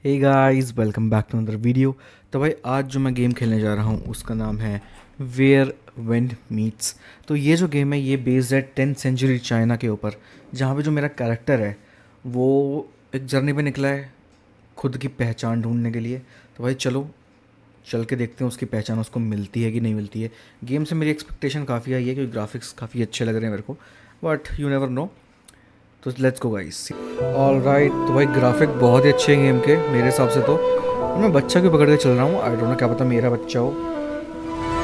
Hey guys, welcome back to another video. तो भाई आज जो मैं गेम खेलने जा रहा हूँ उसका नाम है वेयर विंड मीट्स। तो ये जो गेम है ये बेस्ड है 10th सेंचुरी चाइना के ऊपर, जहाँ पे जो मेरा कैरेक्टर है वो एक जर्नी पे निकला है खुद की पहचान ढूंढने के लिए। तो भाई चलो चल के देखते हैं उसकी पहचान उसको मिलती है कि नहीं मिलती है। गेम से मेरी एक्सपेक्टेशन काफ़ी आई है क्योंकि ग्राफिक्स काफ़ी अच्छे लग रहे हैं मेरे को, बट यू नेवर नो। तो let's go guys. All right, तो भाई ग्राफिक बहुत ही अच्छे हैं गेम के मेरे हिसाब से। तो मैं बच्चा क्यों पकड़ के चल रहा हूँ, आई डोंट नो, क्या पता मेरा बच्चा हो।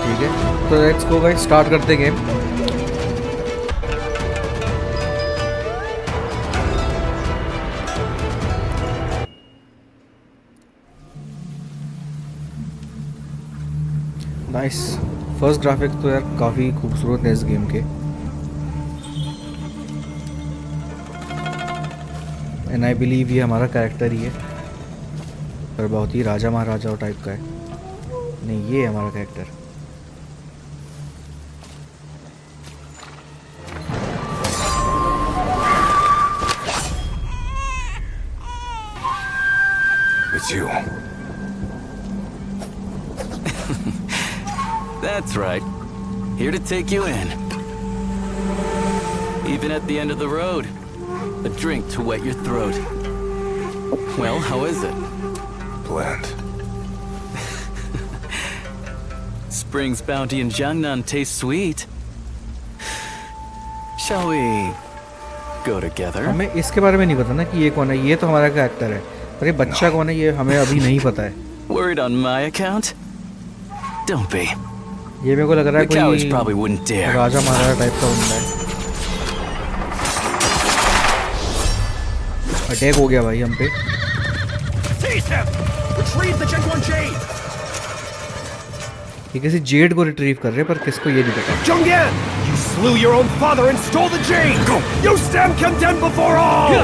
ठीक है, तो लेट्स गो गाइस, स्टार्ट करते गेम। नाइस, फर्स्ट ग्राफिक तो यार काफ़ी खूबसूरत है इस गेम के। एंड आई बिलीव ये हमारा कैरेक्टर ही है, पर बहुत ही राजा महाराजा टाइप का है। नहीं, ये है हमारा character. It's you. That's right. Here to take you in. Even at the end of the road. A drink to wet your throat. Well, how is it? Bland. Spring's bounty in Jiangnan tastes sweet. Shall we go together? हमें इसके बारे में नहीं पता ना कि ये कौन है। ये तो हमारा कैरेक्टर है, पर ये बच्चा कौन है ये हमें अभी नहीं पता है। Worried on my account? Don't be. ये मेरे को लग रहा है The cowards कोई probably wouldn't dare. राजा महाराजा टाइप का बंदा है। अटैक हो गया भाई हम पे। Seize him! Retrieve the Zhenguan Jade! ये किसी जेड को रिट्रीव कर रहे हैं, पर किसको ये नहीं पता। Zhongyan! You slew your own father and stole the jade! Go! You stand condemned before all!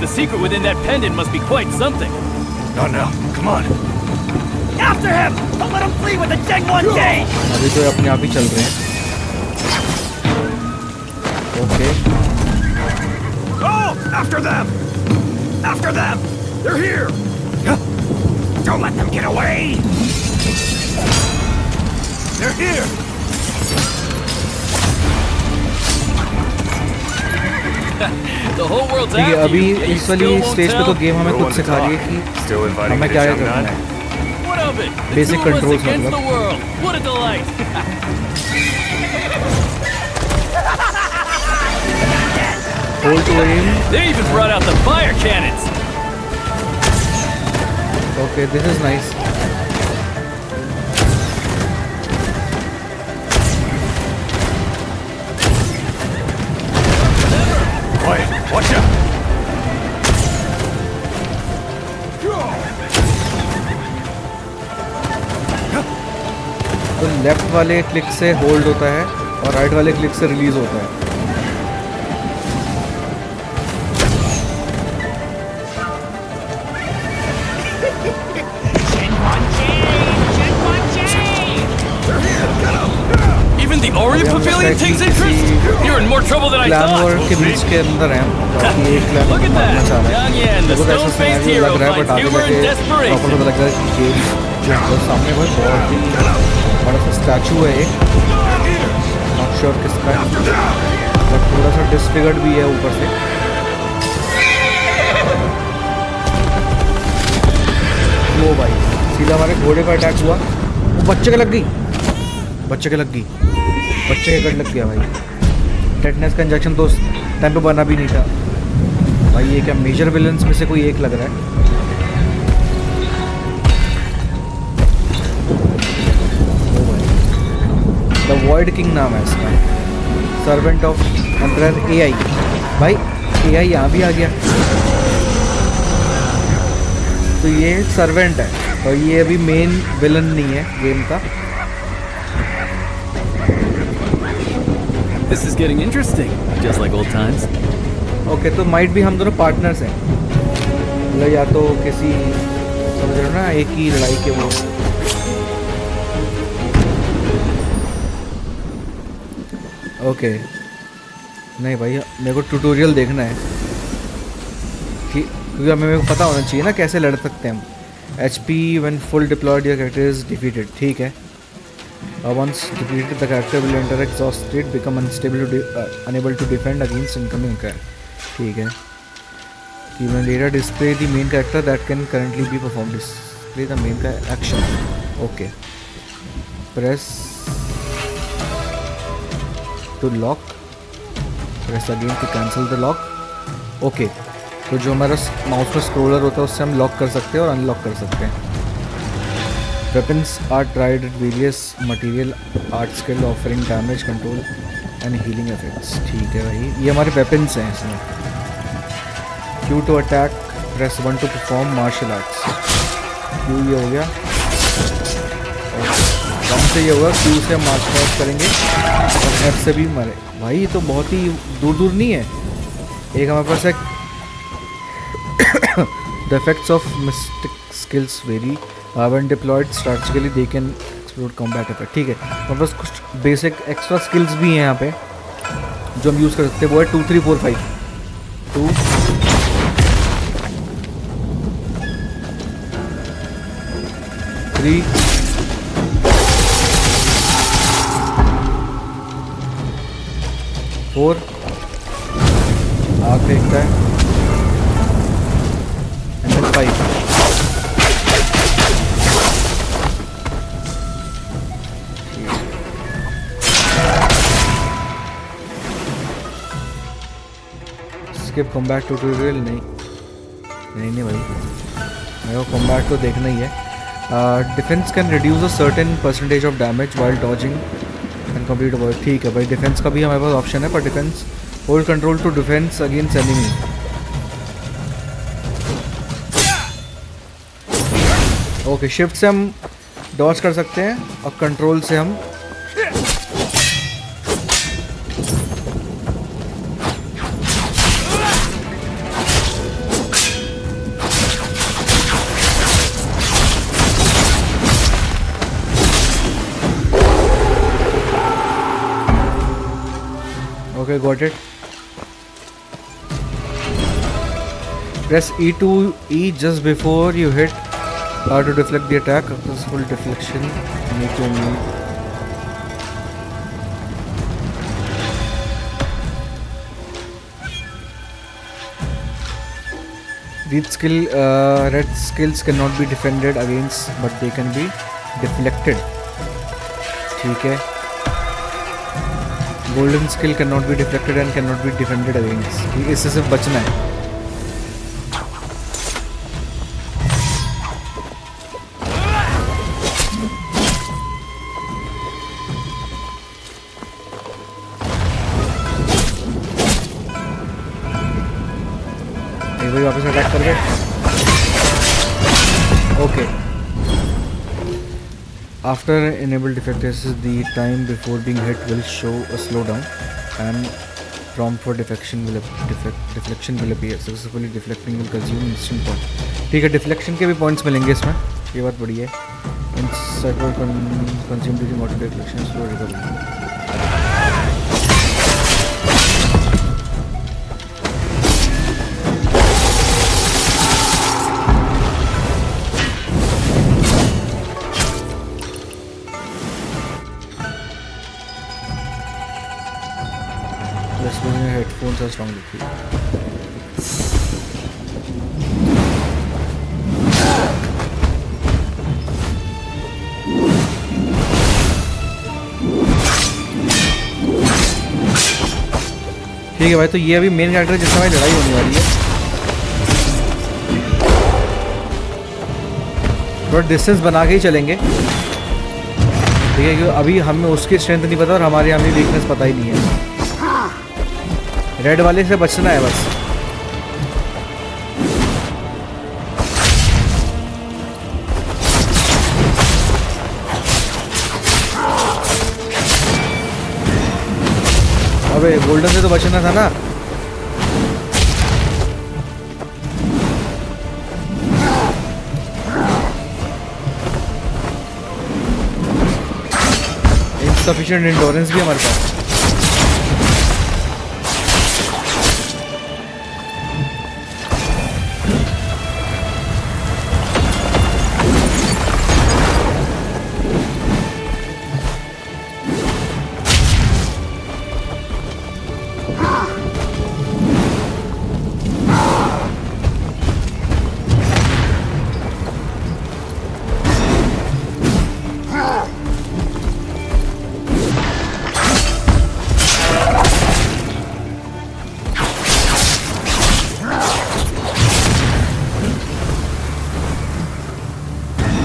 The secret within that pendant must be quite something. Not now. Come on. After him! Don't let him flee with the Zhenguan Jade! अभी तो अपने आप ही चल रहे हैं। Okay, Go! After them! After them! They're here! Don't let them get away! They're here! The whole world's ठीक है। after अभी you, and you इस still वाली won't स्टेज पे तो tell? गेम हमें खुद सिखा रही है कि हमें क्या क्या करना है। What of it? The Basic two of us controls against मतलब। the world. What a delight! Hold to aim. They even brought out the fire cannons. Okay, this is nice. Quiet! Watch out! तो left वाले click से hold होता है और right वाले click से release होता है। Even the Orient हम Pavilion takes किसी interest? You're in more trouble than I clan thought. War के बीच के अंदर हैं, बाकी एक क्लैन Look at मारना that. चाह रहा है। Yang Yan, the मेरे को ऐसा stone-faced सिनेरियो hero लग रहा है, finds बट आगे humor in जाके प्रॉपर desperation. पता लग जाएगा कि गेम जो है सामने बहुत ही बड़ा सा स्टैचू है एक, नॉट श्योर किसका है, बट थोड़ा सा डिसफिगर्ड भी है ऊपर से। वो भाई सीधा हमारे घोड़े पर अटैक हुआ। वो बच्चे के लग गई, बच्चे के लग गई, बच्चे के कट लग गया भाई। टेटनेस का इंजेक्शन तो उस टाइम पे बना भी नहीं था भाई। ये क्या मेजर विलन्स में से कोई एक लग रहा है। द वॉइड किंग नाम है इसका, सर्वेंट ऑफ एम्परर एआई। भाई एआई यहाँ भी आ गया। तो ये सर्वेंट है और ये अभी मेन विलन नहीं है गेम का। This is getting interesting, just like old times. Okay, तो माइट भी हम दोनों पार्टनर्स हैं, मतलब या तो किसी समझ रहे हो ना एक ही लड़ाई के वो। ओके, नहीं भाई मेरे को ट्यूटोरियल देखना है कि क्योंकि हमें मेरे को पता होना चाहिए ना कैसे लड़ सकते हैं हम। HP when full deployed your character is defeated, ठीक है। Once defeated the character will enter exhaust state, become unstable to unable to defend against incoming attack, ठीक है। कि when later display the main character that can currently be performed, display the main action, okay। Press to lock, press again to cancel the lock, okay। तो जो हमारा mouse का scroller होता है उससे हम लॉक कर सकते हैं और अनलॉक कर सकते हैं। Weapons are tried at various material art skill offering damage control and healing effects, ठीक है भाई। ये हमारे वेपन्स हैं इसमें। Q to attack, press 1 to perform martial arts. Q ये हो गया, डाउन से ये होगा, Q से हम मार्शल आर्ट्स करेंगे और F से भी मारे। भाई ये तो बहुत ही दूर दूर नहीं है। एक हमारे पास है the effects of mystic skills vary when deployed strategically they can explode combat effect, ठीक है। हमारे पास कुछ बेसिक एक्स्ट्रा स्किल्स भी हैं यहाँ पे जो हम यूज़ कर सकते हैं। वो है 2 3 4 5 2 3 4 आग देखता है and then 5। Skip combat tutorial नहीं भाई, मेरे को कॉम्बैट तो देखना ही है। Defence can reduce a certain percentage of damage while dodging and complete avoid, ठीक है भाई। डिफेंस का भी हमारे पास ऑप्शन है, पर defence hold control to defence against enemy, okay. Shift से हम डॉज कर सकते हैं और कंट्रोल से हम okay, got it। Press E to E just before you hit to deflect the attack. Successful deflection make you immune। Red skills cannot be defended against, but they can be deflected, ठीक है। Golden skill can not be deflected and can not B defended against, इससे सिर्फ बचना है। एक बार वापस attack कर गए, okay. After enabled effects, the time before being hit will show a slowdown and prompt for deflection will appear. Successfully deflecting will consume instant point, ठीक है। डिफ्लेक्शन के भी पॉइंट्स मिलेंगे इसमें, ये बात बढ़िया है। Inside will consume during auto deflection slow recovery। Headphones are strongly, ठीक है भाई। तो ये अभी मेन कैरेक्टर जिससे हमारी लड़ाई होने वाली है। थोड़ा डिस्टेंस बना के ही चलेंगे, ठीक है, क्योंकि अभी हमें उसकी स्ट्रेंथ नहीं पता और हमारे हमें वीकनेस पता ही नहीं है। रेड वाले से बचना है बस। अबे गोल्डन से तो बचना था ना। इनसफिशिएंट एंडोरेंस भी हमारे पास।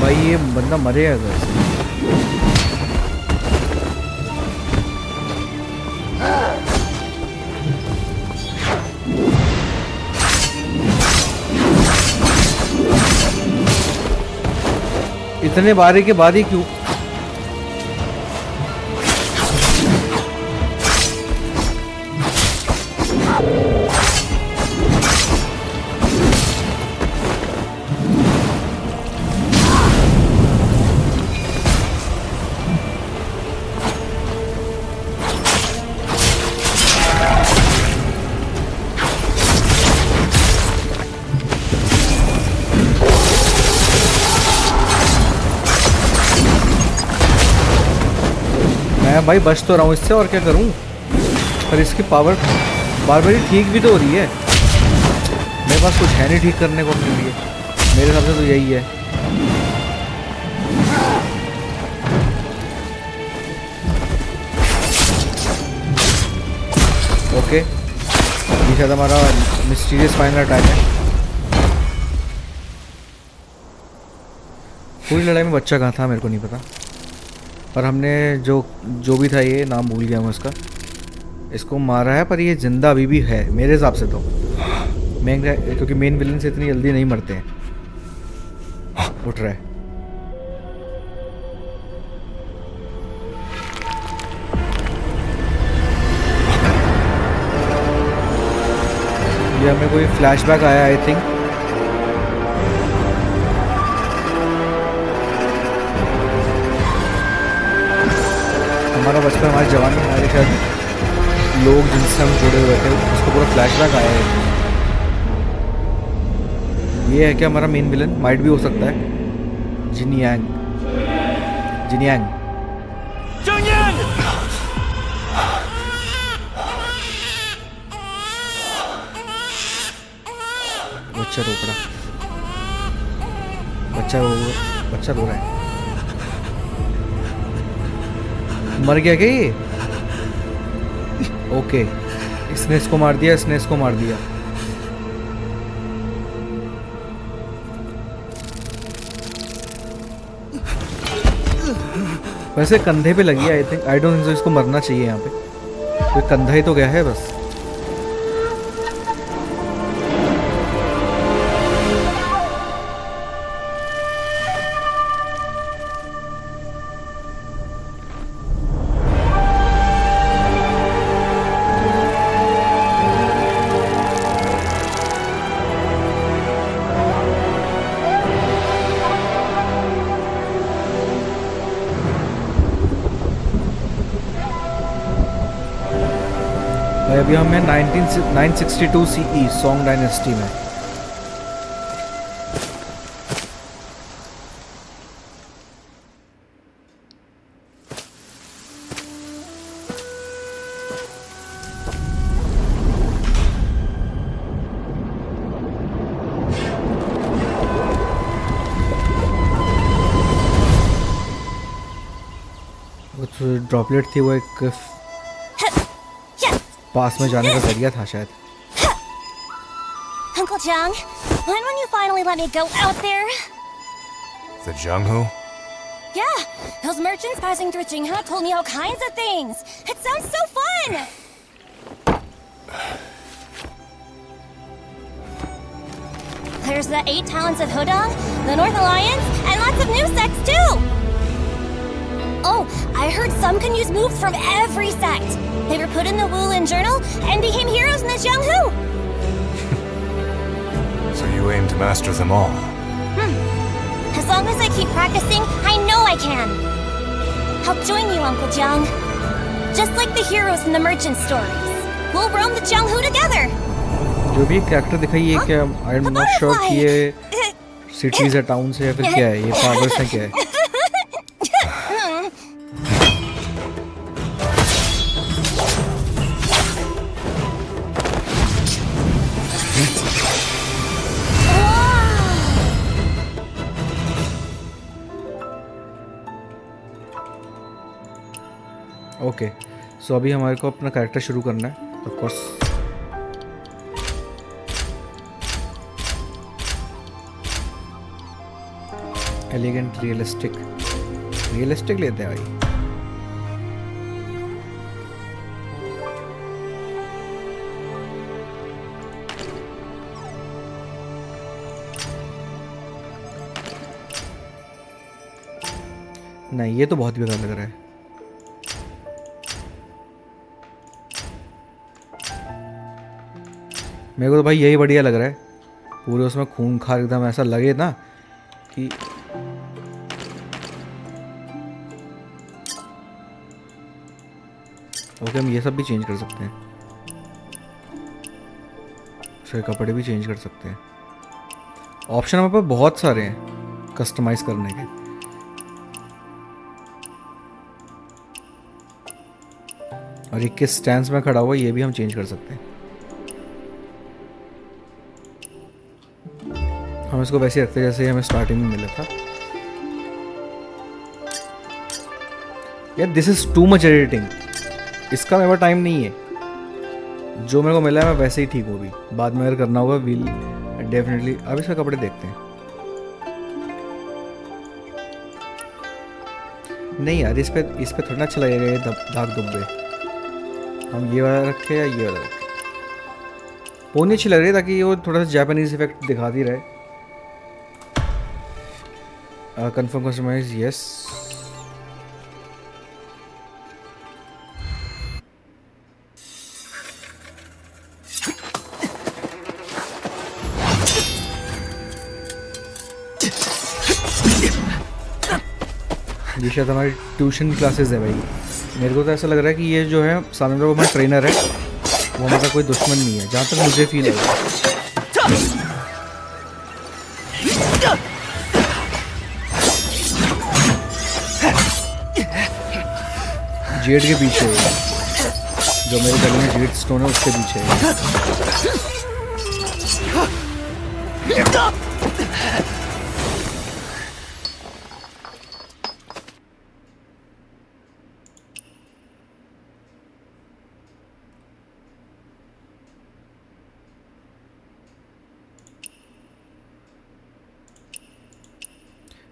भाई ये बंदा मरेगा अगर। इतने बारी के बाद ही क्यों? मैं भाई बच तो रहा हूँ इससे, और क्या करूँ? पर इसकी पावर बार बार ठीक भी तो हो रही है। मेरे पास कुछ है नहीं ठीक करने को अपने लिए, मेरे हिसाब से तो यही है। ओके, ये शायद हमारा मिस्टीरियस फाइनल अटैक है। पूरी लड़ाई में बच्चा कहाँ था मेरे को नहीं पता, पर हमने जो भी था, ये नाम भूल गया मैं उसका, इसको मारा है। पर ये जिंदा अभी भी है मेरे हिसाब से तो, क्योंकि मेन विलन से इतनी जल्दी नहीं मरते हैं। उठ रहा है। ये हमें कोई फ्लैशबैक आया आई थिंक। हमारा बचपन, हमारी जवानी, हमारे शायद लोग जिनसे हम जुड़े हुए थे, उसको पूरा फ्लैशबैक आया है। ये है क्या हमारा मेन विलन? माइट भी हो सकता है। जिनयांग। Junyan! बच्चा रो पड़ा, बच्चा रो रहा है। मर गया क्या ये? ओके, इसने इसको मार दिया, इसने इसको मार दिया। वैसे कंधे पे लगी है I think. I don't think so इसको मरना चाहिए यहाँ पे, तो कंधा ही तो गया है बस। अभी हम हैं 962 CE सॉन्ग डायनेस्टी में। ड्रॉपलेट थी वो, एक पास में जाने का जरिया था शायद। Uncle Jiang, when will you finally let me go out there? The Jianghu? Yeah, those merchants passing through Jinghe told me all kinds of things. It sounds so fun! There's the 8 talents of Hodong, the North Alliance, and lots of new sects too! Oh, I heard some can use moves from every sect. They were put in the Wulin Journal and became heroes in the Jianghu. So you aim to master them all? As long as I keep practicing, I know I can. I'll join you, Uncle Jiang. Just like the heroes in the merchant stories. We'll roam the Jianghu together. जो भी character दिखाई है क्या, I am not sure कि ये cities है, town से, या फिर क्या है, ये पावर्स है क्या है। ओके, सो अभी हमारे को अपना कैरेक्टर शुरू करना है ऑफ कोर्स। एलिगेंट रियलिस्टिक लेते हैं भाई। नहीं, ये तो बहुत बेकार लग रहा है। मेरे को तो भाई यही बढ़िया लग रहा है। पूरे उसमें खून खार एकदम ऐसा लगे ना कि ओके, हम ये सब भी चेंज कर सकते हैं। उसके कपड़े भी चेंज कर सकते हैं। ऑप्शन हमारे पास बहुत सारे हैं कस्टमाइज करने के। और ये किस स्टैंस में खड़ा हुआ ये भी हम चेंज कर सकते हैं। हम इसको वैसे रखते हैं जैसे हमें स्टार्टिंग में मिला था। यार this is too much editing. इसका मेरे पास टाइम नहीं है। जो मेरे को मिला है मैं वैसे ही ठीक हूँ। अभी बाद में अगर करना होगा विल डेफिनेटली। अब इसका कपड़े देखते हैं। नहीं यार, इस पे थोड़ा ना अच्छा लगेगा ये दाग दुब्बे। हम ये वाला रखें या ये वाला रखें? पोनी अच्छी लग रही है ताकि वो थोड़ा सा जापानीज इफेक्ट दिखा दी रहे। Confirm customise yes. ये शायद हमारी ट्यूशन क्लासेस है भाई। मेरे को तो ऐसा लग रहा है कि ये जो है सामने वाला हमारा ट्रेनर है, वो हमारा कोई दुश्मन नहीं है, जहाँ तक मुझे फील है। जेड के पीछे है, जो मेरे गले में जेड स्टोन है उसके पीछे है।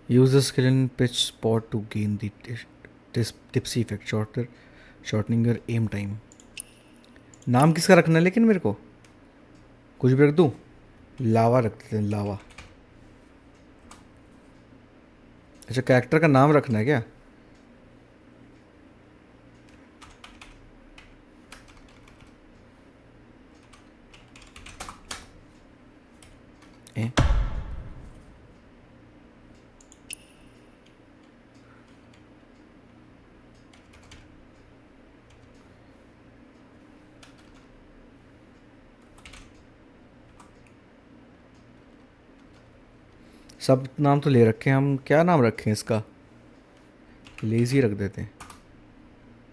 Use the skill in pitch spot to gain the tipsy effect, shortening your aim time. नाम किसका रखना है लेकिन मेरे को कुछ भी रख दूँ? लावा रख देते हैं, लावा। अच्छा, कैरेक्टर का नाम रखना है क्या? सब नाम तो ले रखे हैं हम। क्या नाम रखें इसका? लेजी रख देते हैं।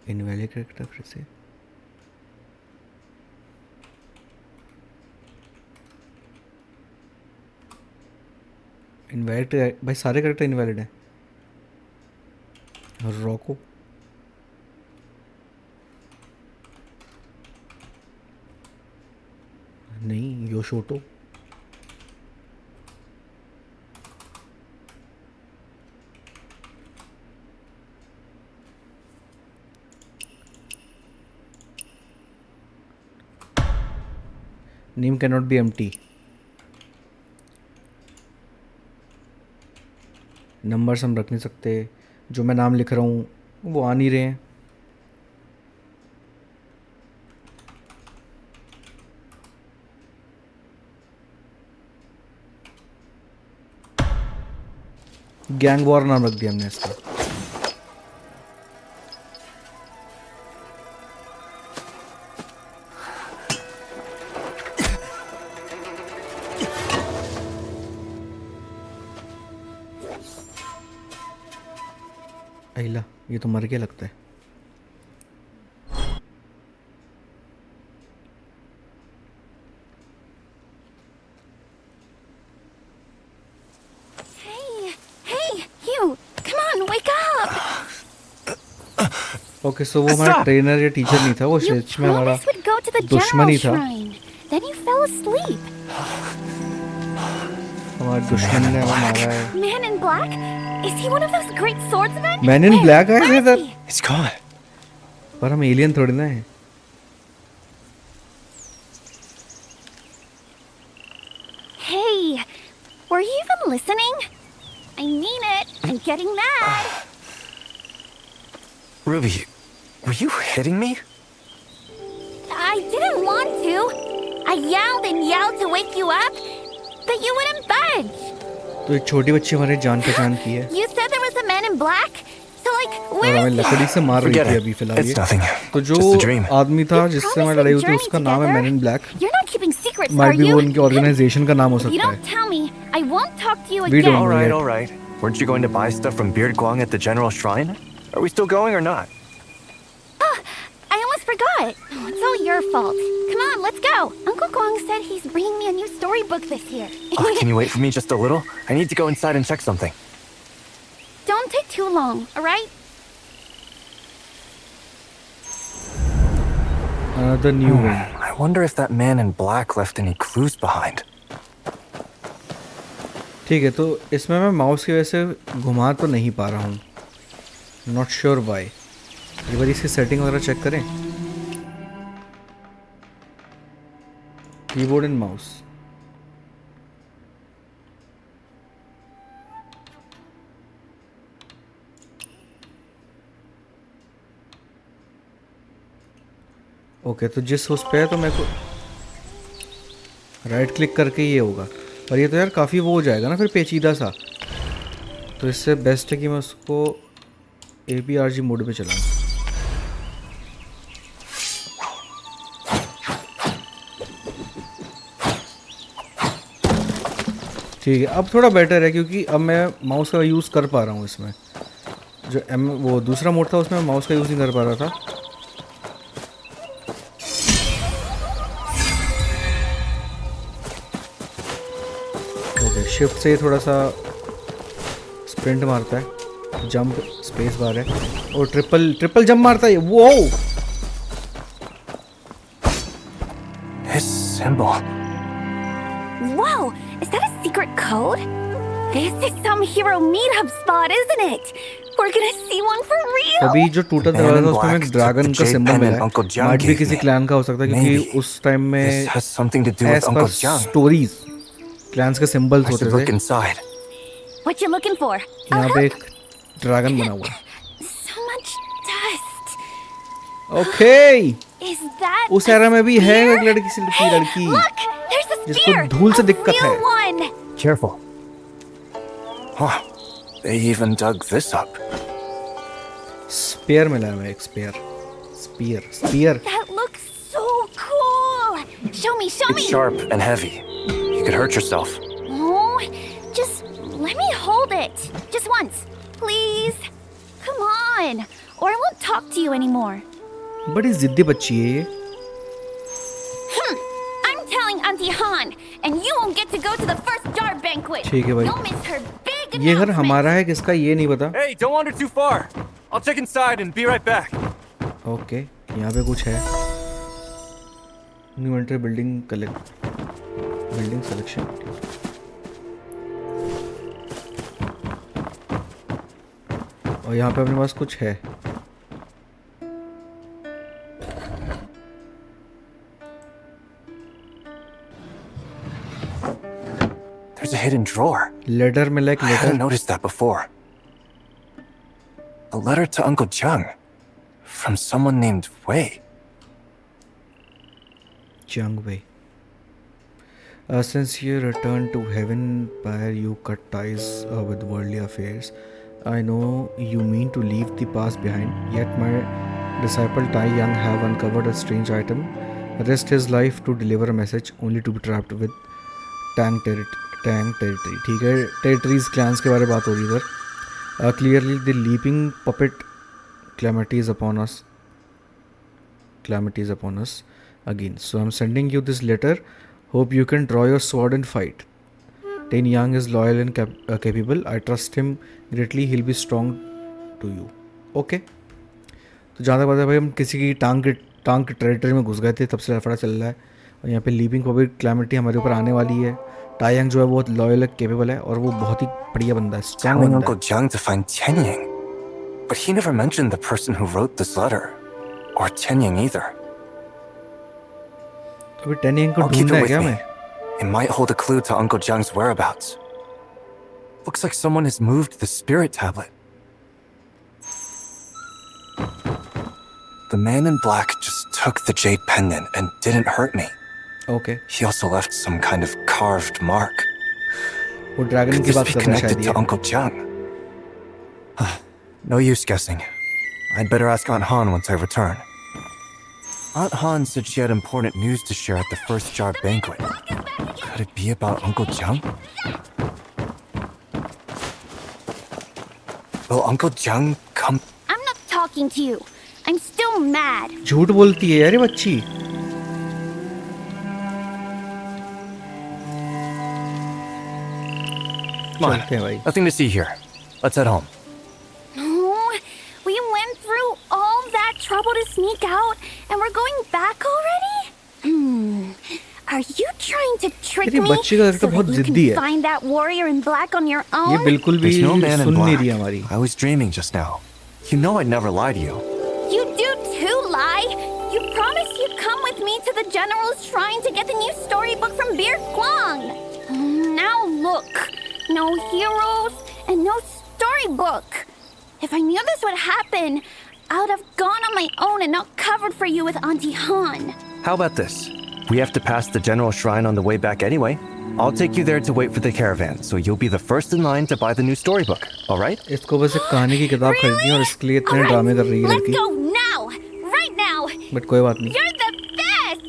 इनवैलिड कैरेक्टर फिर से। इनवैलिड भाई, सारे कैरेक्टर इनवैलिड हैं। रॉको नहीं, Yoshoto. Name can not be empty. Numbers हम रख नहीं सकते। जो मैं नाम लिख रहा हूँ वो आ नहीं रहे हैं। गैंग वॉर नाम रख दिया हमने इसका। अहिला, ये तो मर गया लगता है। ओके, सो वो हमारा ट्रेनर या टीचर नहीं था, वो सच में हमारा दुश्मन ही था। हमारे दुश्मन ने हमें मारा है। Man in black? Is he one of those great swordsmen? Man in black आए थे Where is इधर, he? It's gone. पर हम एलियन थोड़ी ना है। Hey, were you even listening? I mean it. I'm getting mad. Ruby, were you hitting me? I didn't want to. I yelled and yelled to wake you up, but you wouldn't budge. तो एक छोटी बच्ची हमारे जान पहचान की है You said there was a man in black? So like, और where हमें is he? लकड़ी से मार रही Forget थी it. अभी फिलहाल It's ये। nothing. तो जो Just a dream. आदमी था You जिससे promised हमारी लड़ाई we'd हुई थी journey उसका नाम है together. Man in black. You're not keeping secrets, might are भी वो you? उनके ऑर्गेनाइजेशन का नाम हो If you सकता don't है। tell me, I won't talk to you We don't again. All know right, yet. all right. Weren't you going to buy stuff from Beard Guang at the General Shrine? Are we still going or not? I almost forgot. Oh, it's all your fault. Come on, let's go. Uncle Guang said he's bringing me a new storybook this year. Oh, can you wait for me just a little? I need to go inside and check something. Don't take too long, all right? Another new one. I wonder if that man in black left any clues behind. ठीक है, तो इसमें मैं mouse की वजह से घुमा तो नहीं पा रहा हूँ। Not sure why. एक बार इसकी सेटिंग वगैरह चेक करें। Keyboard and mouse. ओके, तो जिस उस पे है तो मेरे को राइट क्लिक करके ये होगा, पर ये तो यार काफ़ी वो हो जाएगा ना फिर पेचीदा सा। तो इससे बेस्ट है कि मैं उसको APRG मोड पे चलाऊँ। ठीक है, अब थोड़ा बेटर है क्योंकि अब मैं माउस का यूज़ कर पा रहा हूँ इसमें। जो वो दूसरा मोड था उसमें माउस का यूज़ नहीं कर पा रहा था। ओके, शिफ्ट से थोड़ा सा स्प्रिंट मारता है, जंप स्पेस बार है, और ट्रिपल जंप मारता है। वो His symbol. Whoa, is that a secret code? This is some hero meetup spot, isn't it? We're gonna see one for real. अभी जो टूटा दरवाजा था उसमें Black एक ड्रैगन took का the सिंबल jade मिला pen Uncle है। Jiang माइट भी gave किसी me. क्लैन का हो सकता है क्योंकि Maybe उस टाइम This में has something to do with as Uncle per Jiang. स्टोरीज क्लैंस के सिंबल्स I होते should look थे। inside. What you looking for? यहाँ पे एक ड्रैगन बना हुआ है। So much dust. Okay, Is that उस a एरा में भी है spear? एक लड़की सी लड़की Look, there's a जिसको spear. धूल से a दिक्कत है। real one. Careful. Huh. They even dug this up. Spare मिला है हमें, एक spare. That looks so cool. Show me, show It's me. sharp and heavy. You could hurt yourself. Oh, just let me hold it. Just once, please. Come on, or I won't talk to you anymore. बड़ी जिद्दी बच्ची है ये। I'm telling Auntie Han, and you won't get to go to the first jar banquet. ठीक है भाई। You'll miss her big ये घर announcement. हमारा है किसका ये नहीं पता। Hey, don't wander too far. I'll check inside and be right back. Okay, यहाँ पे कुछ है। New entry building selection. और यहाँ पे अपने पास कुछ है। There's a hidden drawer. Letter मिला एक I hadn't letter. noticed that before. A letter to Uncle Jiang from someone named Wei. Jiang Wei. Since you returned to heaven where you cut ties with worldly affairs, I know you mean to leave the past behind. Yet my disciple Tai Yang have uncovered a strange item. Risked his life to deliver a message, only to be trapped with Tang territory. ठीक है, territories clans के बारे में बात हो रही है इधर। Clearly the leaping puppet calamity is upon us again. So I'm sending you this letter. Hope you can draw your sword and fight. Ten Yang is loyal and capable. I trust him greatly. He'll be strong to you. Okay. तो जहाँ तक बात है भाई, हम किसी की टांग के टेरिटरी में घुस गए थे, तब से लफड़ा चल रहा है। और यहाँ पे लीपिंग पब्लिक क्लैमिटी हमारे ऊपर आने वाली है। तायांग जो है बहुत लॉयल केपेबल है और वो बहुत ही बढ़िया बंदा है, स्ट्रांग Telling बंदा Uncle है। Jiang to find Tianying. But he never mentioned the person who wrote this letter. Or Tianying either. तो अभी टेनियंग को I'll keep ढूंढना it है with क्या me. मैं? It might hold a clue to Uncle Jiang's whereabouts. Looks like someone has moved the spirit tablet. The man in black just took the jade pendant and didn't hurt me. Okay, He also left some kind of carved mark. वो dragon Could की this बात be कर रहा है शायद connected ये। to Uncle Jiang? No use guessing. I'd better ask Aunt Han once I return. Aunt Han said she had important news to share at the first jar banquet. Could it be about Uncle Jiang? Will Uncle Jiang come? I'm not talking to you. I'm still mad. झूठ बोलती है यार ये बच्ची। Come on. चलते हैं भाई। Nothing to see here. Let's head home. Oh, we went through all that trouble to sneak out, and we're going back already? Are you trying to trick मेरी me बच्ची का so बहुत that you जिद्दी can है। find that warrior in black on your ये own? बिल्कुल भी There's no man in सुन नहीं black. रही हमारी। I was dreaming just now. You know I'd never lie to you. You do too, lie. You promised you'd come with me to the general's shrine to get the new storybook from Beer Kwang. Now look, no heroes and no storybook. If I knew this would happen, I would have gone on my own and not covered for you with Auntie Han. How about this? We have to pass the general shrine on the way back anyway. I'll take you there to wait for the caravan, so you'll be the first in line to buy the new storybook. All right? इसको बस एक कहानी की किताब खरीदनी है और इसके लिए इतने ड्रामे कर रही है Let's लड़की। go now, right now. But कोई बात नहीं। You're the best.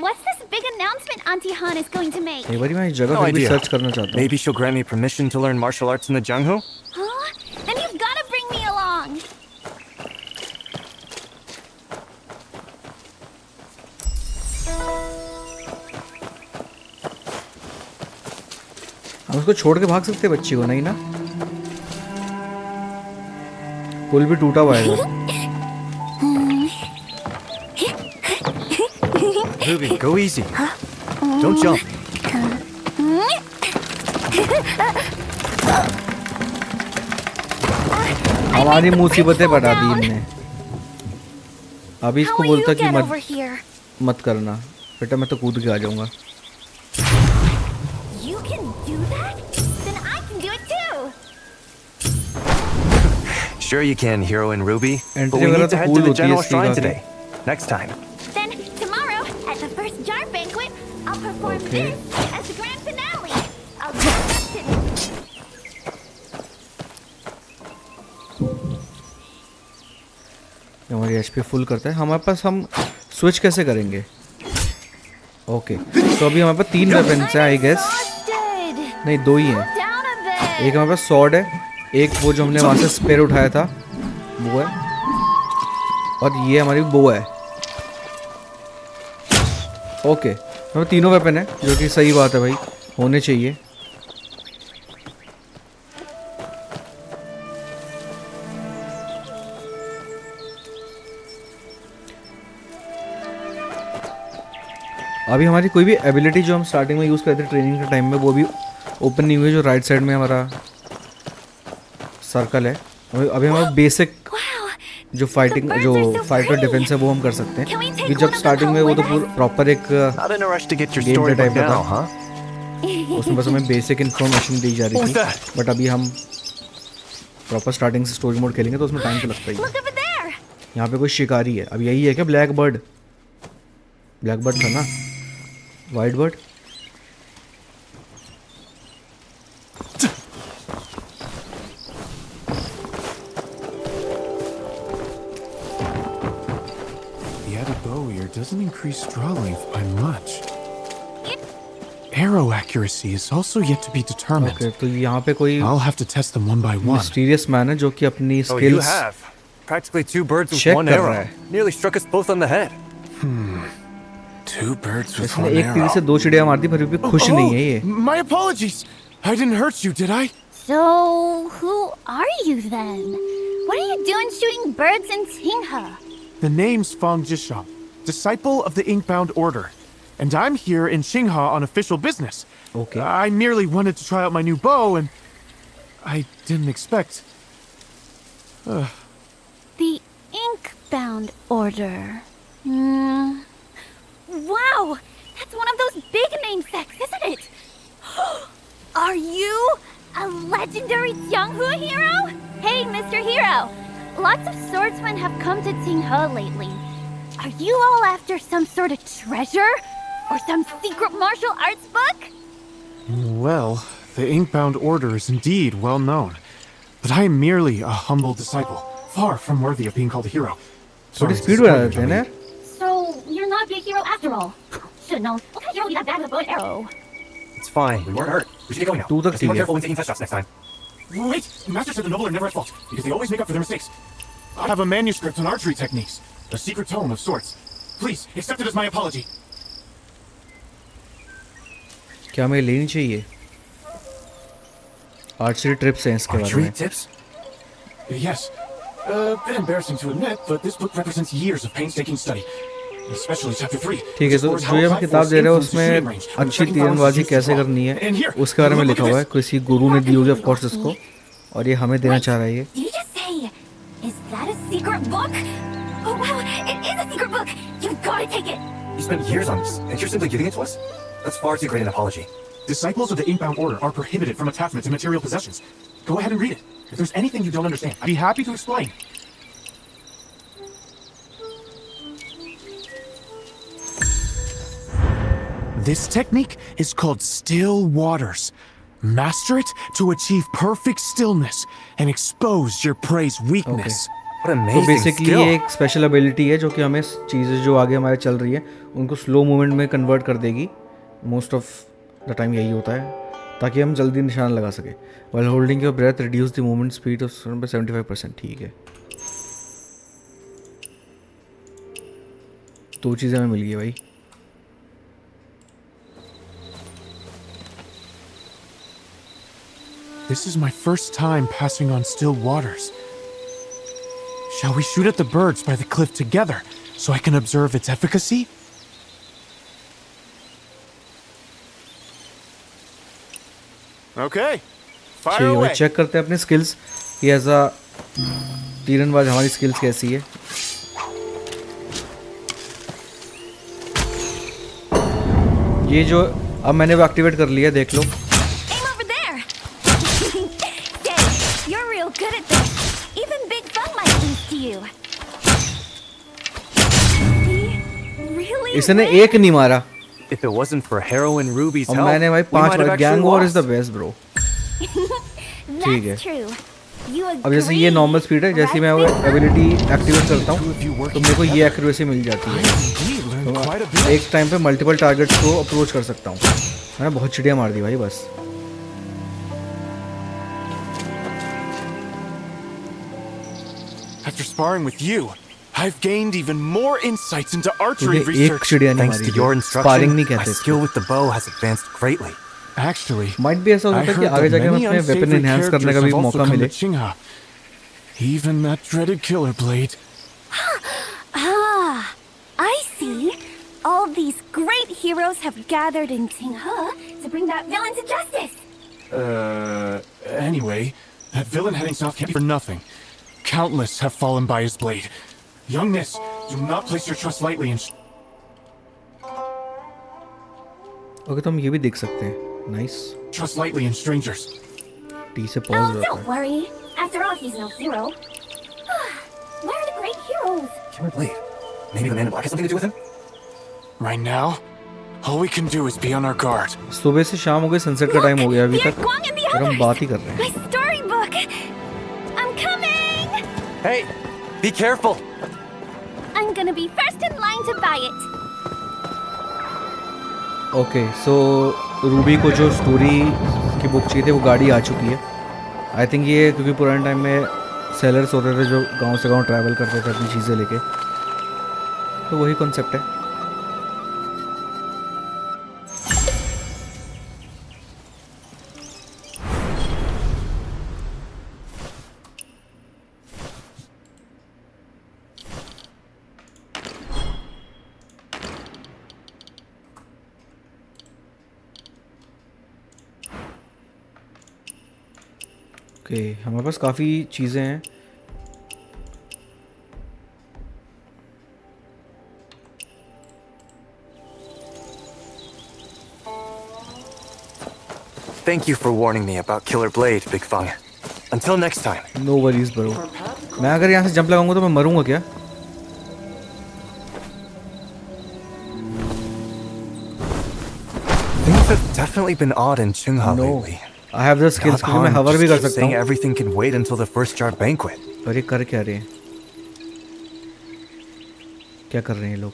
What's this big announcement Auntie Han is going to make? एक बारी मैं इस जगह No पे भी idea. सर्च करना चाहता हूँ। Maybe she'll grant me permission to learn martial arts in the Jianghu? Huh? Then you've got to bring me along. हम उसको छोड़ के भाग सकते हैं बच्ची को, नहीं ना? पुल भी टूटा हुआ है इधर। Ruby, go easy. Don't jump. हमारी मुसीबतें बढ़ा दी इनने। अभी How इसको will you बोलता कि get over मत here? मत करना बेटा, मैं तो कूद के आ जाऊंगा। You can do that? Then I can do it too. Sure you can, Hero and Ruby. Entry But we वगैरह need to तो head cool to the होती है general इसकी shrine काफी। today. Next time. Then tomorrow at the first jar banquet, I'll perform Okay. this as the grand finale. I'll do it. हमारी HP full करता है। हमारे पास हम स्विच कैसे करेंगे? ओके, तो अभी हमारे पास 3 वेपन्स हैं आई गेस। Exhausted. नहीं, 2 ही हैं। Down a bit. एक हमारे पास सॉर्ड है, एक वो जो हमने वहाँ से स्पेयर उठाया था वो है, और ये हमारी बो है। ओके, हमें तीनों वेपन है, जो कि सही बात है भाई, होने चाहिए। अभी हमारी कोई भी एबिलिटी जो हम स्टार्टिंग में यूज़ करते थे ट्रेनिंग के टाइम में, वो भी ओपन नहीं हुई। जो राइट साइड में हमारा सर्कल है, अभी हमारा बेसिक Wow. जो फाइटिंग जो फाइट और डिफेंस है वो हम कर सकते हैं। क्योंकि जब स्टार्टिंग में वो तो पूरा प्रॉपर एक Not in a rush to get your Game storybook type now, of huh? उसमें बस हमें बेसिक इन्फॉर्मेशन दी जा रही What was थी। that? बट अभी हम प्रॉपर स्टार्टिंग से स्टोरी मोड खेलेंगे तो उसमें टाइम तो लगता ही है। Look over there. यहाँ पे कोई शिकारी है। अब यही है क्या ब्लैक बर्ड? ब्लैक बर्ड था ना, white bird. The added bow ear doesn't increase draw length by much. Arrow accuracy is also yet to be determined. Okay, तो यहाँ पे कोई I'll have to test them one by one. Mysterious man है जो कि अपनी Oh, you skills have. Practically 2 birds with Check 1 कर arrow. रहा है। Nearly struck us both on the head. 2 birds with इसने 1 एक तीर arrow. से 2 चिड़िया मार दी, फिर भी खुश नहीं है ये। My apologies. I didn't hurt you, did I? So, who are you then? What are you doing shooting birds in Tingha? The name's Fong Jishop, disciple of the Inkbound Order. and I'm here in Xingha on official business. Okay. I merely wanted to try out my new bow, and I didn't expect. The Inkbound Order. Wow! That's one of those big name sects, isn't it? Are you a legendary Xianghu hero? Hey, Mr. Hero! Lots of swordsmen have come to Qinghe lately. Are you all after some sort of treasure? Or some secret martial arts book? Well, the Inkbound Order is indeed well known. But I am merely a humble disciple, far from worthy of being called a hero. थोड़ी to speed disappoint बढ़ा you, देते हैं ना Johnny. यार. So, you're not a big hero after all. Should've known. What kind of hero would be that bad with a bow and arrow? It's fine. We weren't hurt. We should get going now. तू तक Just be more ठीक है. careful when taking test shots next time. Wait! The Master said the noble are never at fault, because they always make up for their mistakes. I have a manuscript on archery techniques, a secret tome of sorts. Please, accept it as my apology. क्या हमें लेनी चाहिए? Archery trips हैं इसके बारे Archery में. tips? Yes. A bit embarrassing to admit, but this book represents years of painstaking study. Especially chapter 3. ठीक है, तो जो ये हमें किताब दे रहे हो उसमें अच्छी तीरंदाजी कैसे करनी है उसके बारे में लिखा हुआ है. किसी गुरु ने दी होगी ऑफ कोर्स इसको, और ये हमें देना चाह रहा है ये. Did you just say, is that a secret book? Oh wow, it is a secret book! You've gotta take it! You spent years on this, and you're simply giving it to us? That's far too great an apology. Disciples of the Inkbound Order are prohibited from attachment to material possessions. Go ahead and read it. If there's anything you don't understand, I'd be happy to explain. This technique is called Still Waters. Master it to achieve perfect stillness and expose your prey's weakness. What तो amazing basically skill. ये एक special ability है जो कि हमें चीज़ें जो आगे हमारे चल रही है उनको स्लो मूवमेंट में कन्वर्ट कर देगी. मोस्ट ऑफ द टाइम यही होता है ताकि हम जल्दी निशान लगा सके. While holding your breath reduce the movement speed of 75%. ठीक है, दो चीज़ें हमें मिल गई भाई. This is my first time passing on still waters. Shall we shoot at the birds by the cliff together so I can observe its efficacy? Okay. Fire ठीक है भाई, away. चेक करते हैं अपने स्किल्स कि ऐसा तीरंदाज हमारी स्किल्स कैसी है. ये जो अब मैंने वो एक्टिवेट कर लिया, देख लो. Aim over there! Dang, you're real good at this. Even Big Fun might lose to you. Really? इसने एक नहीं मारा If it wasn't for Harrow and Ruby's और help, मैंने भाई we 5 might have मारे. actually gang war is the lost. Best bro. ठीक है. That's true. You अब जैसे ये agree, नॉर्मल स्पीड है, जैसे ही मैं वो right, Big Fun? Ability activate करता Two हूँ of you तो working मेरे को ये together. एक्यूरेसी मिल जाती I है. indeed learned quite a bit. एक टाइम पे मल्टीपल टारगेट्स को अप्रोच कर सकता हूँ. मैंने बहुत चिड़िया मार दी भाई बस. After sparring with you, I've gained even more insights into archery क्योंकि एक research. चिड़िया नहीं Thanks to मारी. your स्पारिंग नहीं instruction, my कहते skill इसको. with the bow has advanced greatly. Actually, might भी ऐसा I होता है कि heard आगे that जाके many हमें अपने वेपन unsavory एनहांस करने का characters भी have also मौका come मिले. to Qinghe. Even that dreaded killer blade. Ah, I see. All these great heroes have gathered in Qinghe to bring that villain to justice. Anyway, that villain heading south can't be for nothing. Countless have fallen by his blade. Youngness, do not place your trust lightly in. Okay, तो हम ये भी देख सकते हैं. Nice. Trust lightly in strangers. T से pause Oh, होता don't है. worry. After all, he's no hero. Where are the great heroes? Killer Blade. Maybe the Man in Black has something to do with him? Right now, all we can do is be on our guard. सुबह से शाम हो गई, sunset का time हो गया अभी Dear तक Guang and the और हम others. बात ही कर रहे हैं. My storybook. I'm coming. Hey, be careful. I'm gonna be first in line to buy it. Okay, so Ruby को जो स्टोरी की बुक चाहिए थी वो गाड़ी आ चुकी है. आई थिंक ये क्योंकि पुराने टाइम में सेलर्स होते थे जो गांव से गांव ट्रैवल करते थे अपनी चीज़ें लेके, तो वही कॉन्सेप्ट है. ओके हमारे पास काफ़ी चीज़ें हैं. Thank you for warning me about Killer Blade, Big Fang. Until next time. No worries bro. मैं अगर यहाँ से जंप लगाऊंगा तो मैं मरूंगा क्या? Things have definitely been odd in Chungha No. lately. I have the skills क्योंकि मैं Han hover भी just कर keeps सकता saying हूँ. everything can wait until the first jar banquet. अरे कर क्या रहे हैं? क्या कर रहे हैं ये लोग?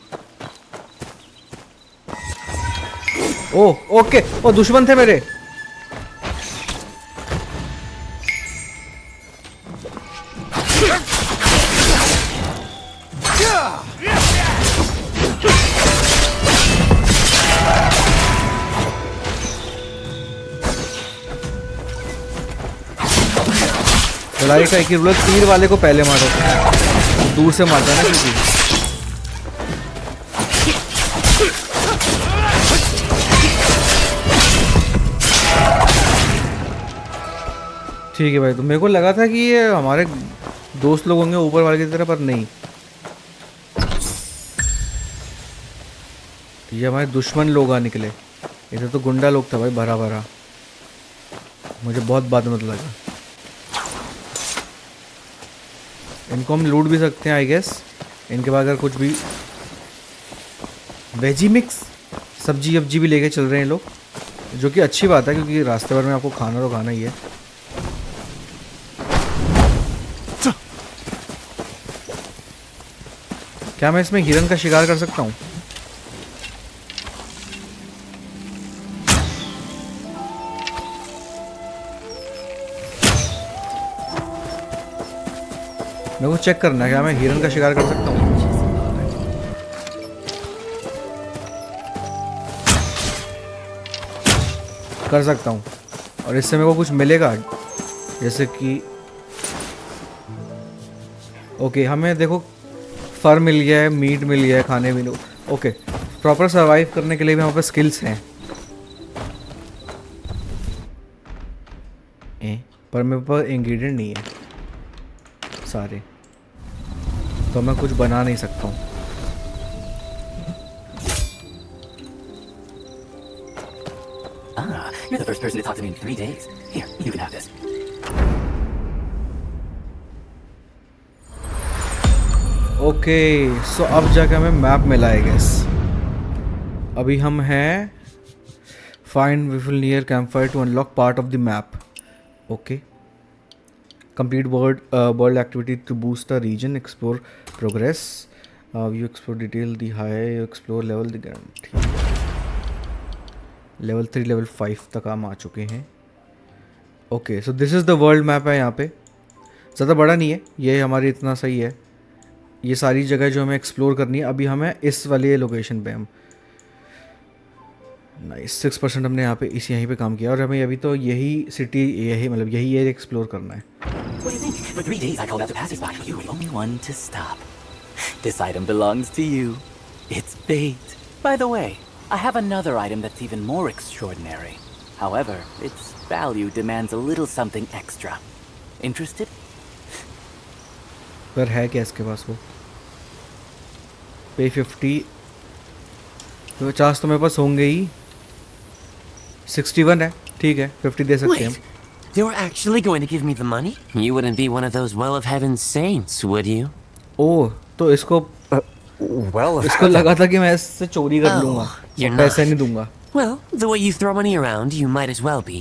Oh okay. ओ दुश्मन थे मेरे. लड़ाई का एक ही रूल है, तीर वाले को पहले मारो. दूर से मारता है ना क्योंकि. ठीक है भाई. तो मेरे को लगा था कि ये हमारे दोस्त लोग होंगे ऊपर वाले की तरह, पर नहीं. ये हमारे दुश्मन लोग आ निकले. इधर तो गुंडा लोग था भाई, भरा भरा. मुझे बहुत बाद में लगा. इनको हम लूट भी सकते हैं आई गेस. इनके पास अगर कुछ भी वेजी मिक्स सब्जी वब्जी भी लेके चल रहे हैं लोग, जो कि अच्छी बात है क्योंकि रास्ते भर में आपको खाना तो खाना ही है. क्या मैं इसमें हिरन का शिकार कर सकता हूँ? मेरे को चेक करना है क्या मैं हिरन का शिकार कर सकता हूँ. कर सकता हूँ. और इससे मेरे को कुछ मिलेगा जैसे कि ओके हमें देखो फर मिल गया है, मीट मिल गया है, खाने मिलो. ओके प्रॉपर सर्वाइव करने के लिए भी हमारे पास स्किल्स हैं. पर मेरे पास इंग्रेडिएंट नहीं है सारे, तो मैं कुछ बना नहीं सकता हूँ. Ah, you're the first person to talk to me in 3 days. Here, you can have this. Okay so अब जाके हमें मैप मिला है गेस. अभी हम हैं find Wiful near camp fire to unlock part of the map. Okay complete world activity to boost the region, explore progress, you explore detail, the higher you explore level the guarantee. level 3 level 5 तक हम आ चुके हैं. Okay so this is the world map है. यहाँ पे ज़्यादा बड़ा नहीं है ये, हमारी इतना सही है. ये सारी जगह जो हमें एक्सप्लोर करनी है. अभी हमें इस वाली लोकेशन पे हम नाइस 6% हमने यहाँ पे यहीं पे काम किया, और हमें अभी तो यही सिटी यही मतलब यही एरिया एक्सप्लोर करना है. What do you think? For 3 days I called out to passersby. You were the only one to stop. This item belongs to you. It's fate. By the way, I have another item that's even more extraordinary. However, its value demands a little something extra. Interested? पर है क्या इसके पास? वो पे 50 तो 50 तो मेरे पास होंगे ही. 61 है, ठीक है 50 दे सकते हैं हम. You were actually going to give me the money? You wouldn't be one of those well of heaven saints, would you? ओह तो इसको Well, इसको लगा था कि मैं इससे चोरी कर लूँगा, you're पैसे not. नहीं दूंगा. Well, the way you throw money around, you might as well be.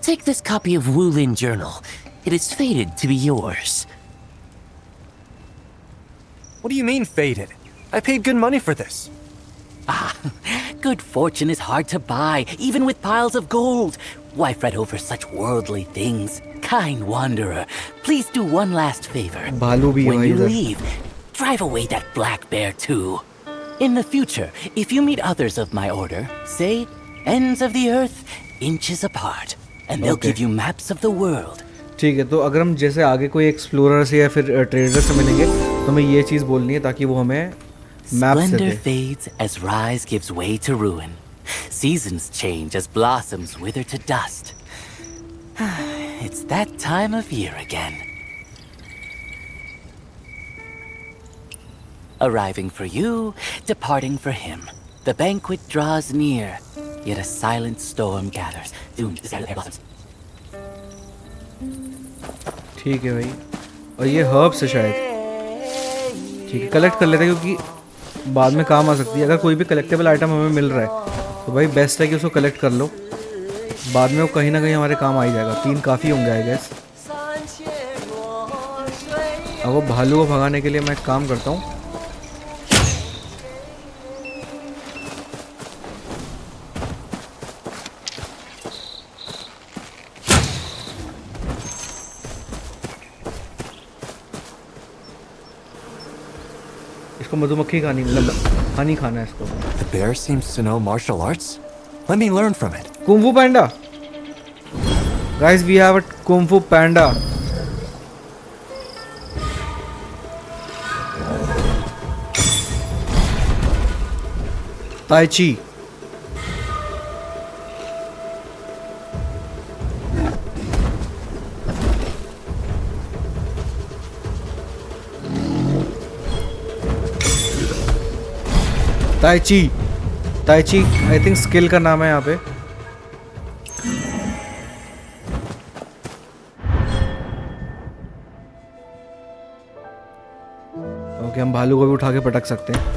Take this copy of Wulin Journal. It is fated to be yours. what do you mean faded? I paid good money for this. Good fortune is hard to buy, even with piles of gold. Why fret over such worldly things? Kind wanderer, please do one last favor. भालू भी है When भाई you इधर. leave, drive away that black bear too. In the future, if you meet others of my order, say ends of the earth, inches apart, and they'll Okay. give you maps of the world. ठीक है, तो अगर हम जैसे आगे कोई explorer से या फिर ट्रेडर से मिलेंगे तो हमें ये चीज़ बोलनी है ताकि वो हमें मैप से Splendor they. fades as rise gives way to ruin. Seasons change as blossoms wither to dust. It's that time of year again. Arriving for you, departing for him. The banquet draws near, yet a silent storm gathers, doomed to scatter their blossoms. ठीक है भाई, और ये herbs है शायद। ठीक है, collect कर लेते हैं क्योंकि बाद में काम आ सकती है। अगर कोई भी कलेक्टेबल आइटम हमें मिल रहा है तो भाई बेस्ट है कि उसको कलेक्ट कर लो, बाद में वो कहीं ना कहीं हमारे काम आ ही जाएगा। 3 काफ़ी होंगे आई गेस। अब वो भालू को भगाने के लिए मैं एक काम करता हूँ, इसको मधुमक्खी खानी, मतलब हनी खाना है इसको। The bear seems to know martial arts. Let me learn from it. Kung Fu Panda. Guys, we have a Kung Fu Panda. Tai Chi. Tai Chi I think skill का नाम है यहाँ पे। ओके, हम भालू को भी उठा के पटक सकते हैं।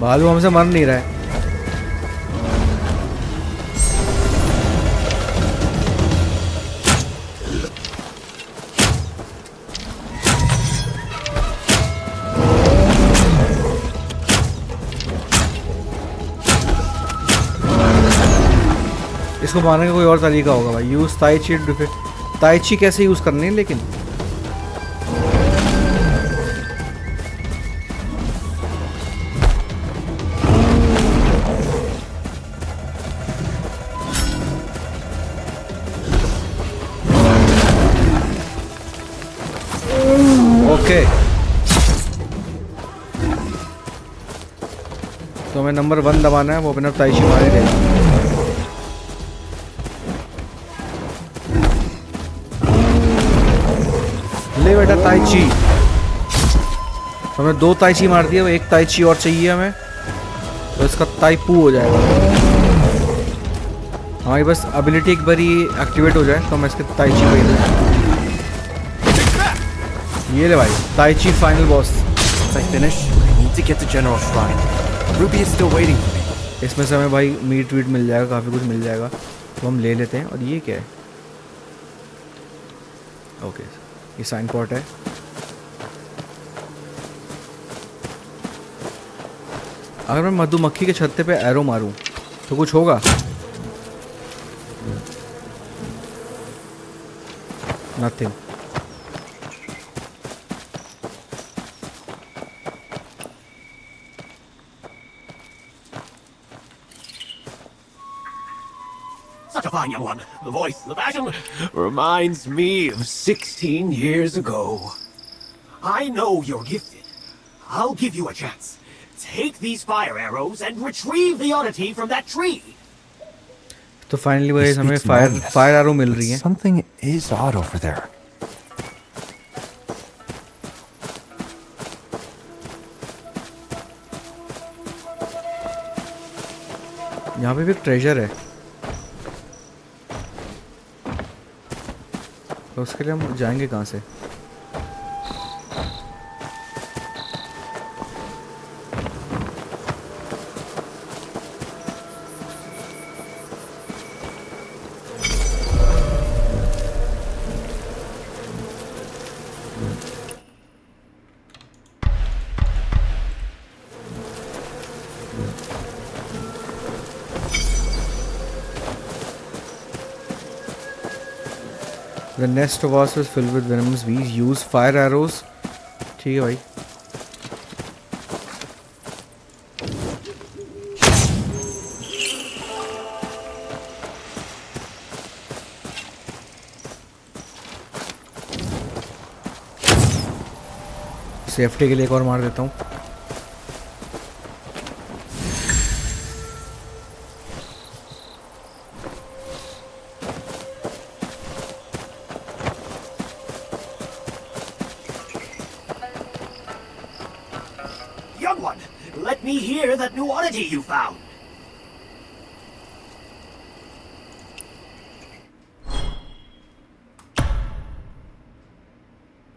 भालू हमसे मर नहीं रहा है। इसको मारने का कोई और तरीका होगा भाई। यूज ताई ची। ताई ची कैसे यूज करनी है लेकिन? ओके, तो हमें नंबर 1 दबाना है, वो अपने ताई ची मारे देगा। ले बेटा ताई ची। तो हमें 2 ताई ची मार दिया, वो 1 ताई ची और चाहिए हमें, तो इसका ताई पू हो जाएगा। हमारी बस एबिलिटी एक बार एक्टिवेट हो जाए तो हम इसके ताई ची भेज दें। ये ले भाई, ताई ची final boss. Once I finish, I need to get to General Shrine. Ruby is still waiting for me. इसमें से हमें भाई मीट वीट मिल जाएगा, काफ़ी कुछ मिल जाएगा, तो हम ले लेते हैं। और ये क्या है? ओके, ये साइन पॉट है। अगर मैं मधुमक्खी के छत्ते पे एरो मारूं तो कुछ होगा? Nothing. Such a fine young one. The voice, the passion, reminds me of 16 years ago. I know you're gifted. I'll give you a chance. Take these fire arrows and retrieve the oddity from that tree. तो finally He wise हमें speaks fire madness, arrow मिल रही but है। something is odd over there. यहाँ पे भी एक treasure है, तो उसके लिए हम जाएंगे कहाँ से? The nest was filled with venomous बीज, यूज फायर एरोज। ठीक है भाई। सेफ्टी के लिए एक और मार देता हूँ। Young one, let me hear that new oddity you found.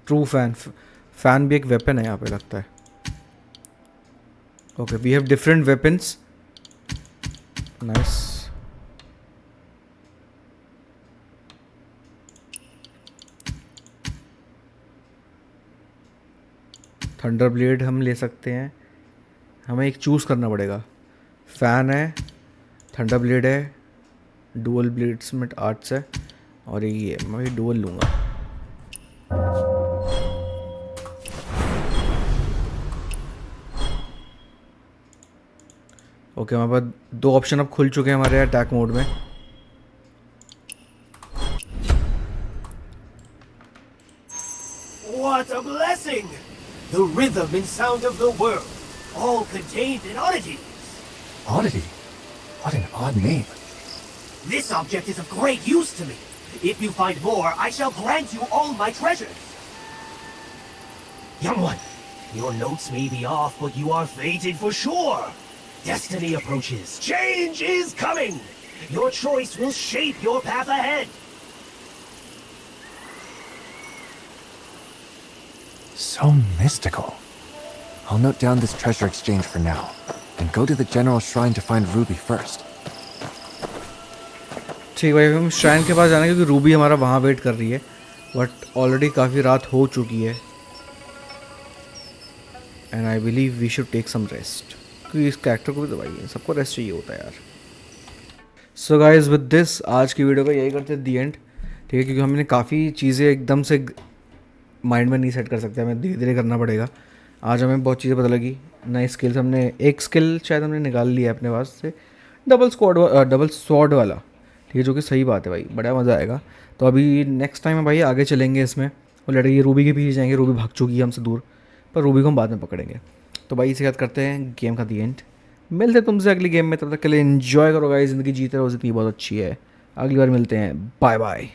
True fan, fan भी एक वेपन है यहाँ पे लगता है। Okay, we have different weapons. Nice. Thunder blade हम ले सकते हैं, हमें एक चूज़ करना पड़ेगा। फैन है, थंडर ब्लेड है, डुअल ब्लेड्समिथ आर्ट्स है, और ये मैं डुअल लूँगा। ओके, हमारे पास 2 ऑप्शन अब खुल चुके हैं हमारे अटैक मोड में। What a blessing! The rhythm and sound of the world, all contained in oddities. Oddity? What an odd name. This object is of great use to me. If you find more, I shall grant you all my treasures. Young one, your notes may be off, but you are fated for sure. Destiny approaches. Change is coming. Your choice will shape your path ahead. So mystical. I'll note down this treasure exchange for now, and go to the general shrine to find Ruby first. ठीक भाई, हम shrine के पास जाना है क्योंकि Ruby हमारा वहाँ wait कर रही है, बट ऑलरेडी काफ़ी रात हो चुकी है। And I believe we should take some rest, क्योंकि इस कैरेक्टर को भी तो भाई सबको रेस्ट चाहिए होता है यार। सो गाइज विद दिस आज की वीडियो का यही करते हैं दी एंड। ठीक है, क्योंकि हमने काफ़ी चीज़ें एकदम से माइंड में नहीं सेट कर सकते, हमें धीरे धीरे करना पड़ेगा। आज हमें बहुत चीज़ें पता लगी, नई स्किल्स हमने, एक स्किल शायद हमने निकाल लिया है अपने पास से, डबल स्वॉर्ड वाला। ठीक है, जो कि सही बात है भाई, बड़ा मज़ा आएगा। तो अभी नेक्स्ट टाइम भाई आगे चलेंगे इसमें, और लड़के रूबी के पीछे जाएंगे। रूबी भाग चुकी है हमसे दूर, पर रूबी को हम बाद में पकड़ेंगे। तो भाई इसे याद करते हैं गेम का दी एंड। मिलते हैं तुमसे अगली गेम में, तब तक के लिए एंजॉय करो गाइस, ज़िंदगी जीते रहो, ज़िंदगी बहुत अच्छी है। अगली बार मिलते हैं, बाय बाय।